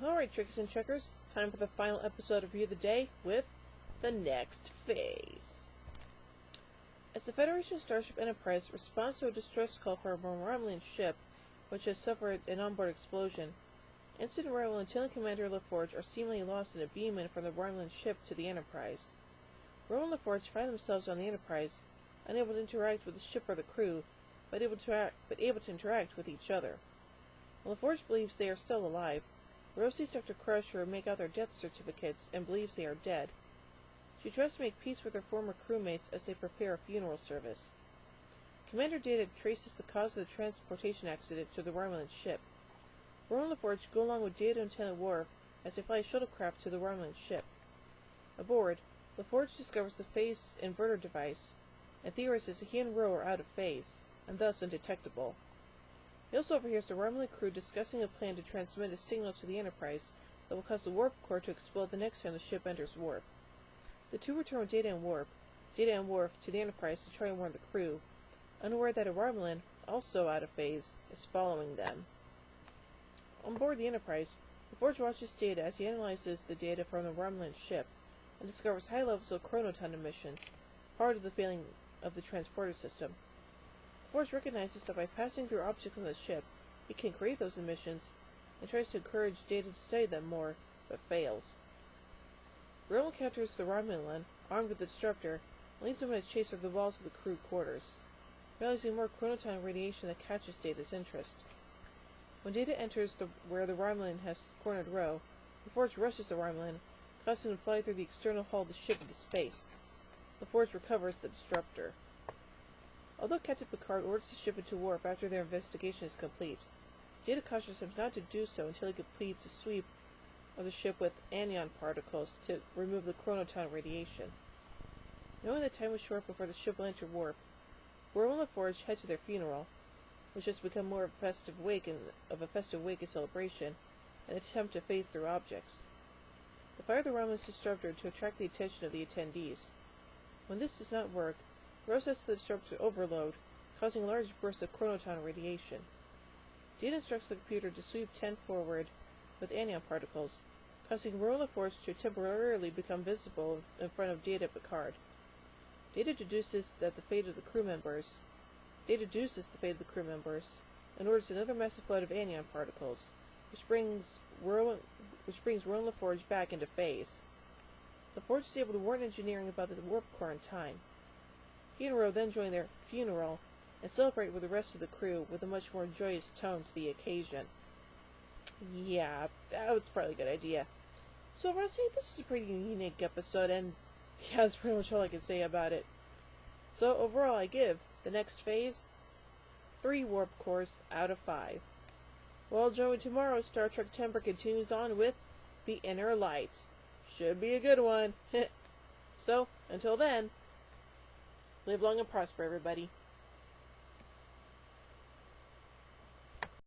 Alright, Trickers and Checkers, time for the final episode of Review of the Day with The Next Phase. As the Federation Starship Enterprise responds to a distress call for a Romulan ship, which has suffered an onboard explosion, Ensign Ro and Lieutenant Commander LaForge are seemingly lost in a beam-in from the Romulan ship to the Enterprise. Ro and LaForge find themselves on the Enterprise, unable to interact with the ship or the crew, but able to interact with each other. While LaForge believes they are still alive, Ro sees Dr. Crusher make out their death certificates and believes they are dead. She tries to make peace with her former crewmates as they prepare a funeral service. Commander Data traces the cause of the transportation accident to the Romulan ship. Ro and LaForge go along with Data and Lieutenant Worf as they fly a shuttlecraft to the Romulan ship. Aboard, LaForge discovers the phase inverter device and theorizes that he and Ro are out of phase, and thus undetectable. He also overhears the Romulan crew discussing a plan to transmit a signal to the Enterprise that will cause the warp core to explode the next time the ship enters warp. The two return with Data and Worf to the Enterprise to try and warn the crew, unaware that a Romulan, also out of phase, is following them. On board the Enterprise, LaForge watches Data as he analyzes the data from the Romulan ship and discovers high levels of chronoton emissions, part of the failing of the transporter system. LaForge recognizes that by passing through objects on the ship, he can create those emissions, and tries to encourage Data to study them more, but fails. Ro encounters the Romulan, armed with a disruptor, and leads him in a chase through the walls of the crew quarters, realizing more chronoton radiation that catches Data's interest. When Data enters where the Romulan has cornered Ro, LaForge rushes the Romulan, causing him to fly through the external hull of the ship into space. LaForge recovers the disruptor. Although Captain Picard orders the ship into warp after their investigation is complete, Data cautions him not to do so until he completes a sweep of the ship with anion particles to remove the chronoton radiation. Knowing that time is short before the ship will enter warp, Ro and LaForge head to their funeral, which has become more of a festive wake and celebration, and attempt to phase through objects. They fire the Romulan's disruptor to attract the attention of the attendees. When this does not work, Ro sets the disruptor to overload, causing a large burst of chronoton radiation. Data instructs the computer to sweep 10 forward with anion particles, causing Ro and LaForge to temporarily become visible in front of Data and Picard. Data deduces the fate of the crew members, and orders another massive flood of anion particles, which brings Ro and LaForge back into phase. LaForge is able to warn engineering about the warp core in time. He and Ro then join their funeral and celebrate with the rest of the crew with a much more joyous tone to the occasion. Yeah, that was probably a good idea. So overall, this is a pretty unique episode, and yeah, that's pretty much all I can say about it. So overall, I give The Next Phase 3 warp cores out of 5. Well, join me tomorrow. Star Trek Temper continues on with The Inner Light. Should be a good one. So, until then, live long and prosper, everybody.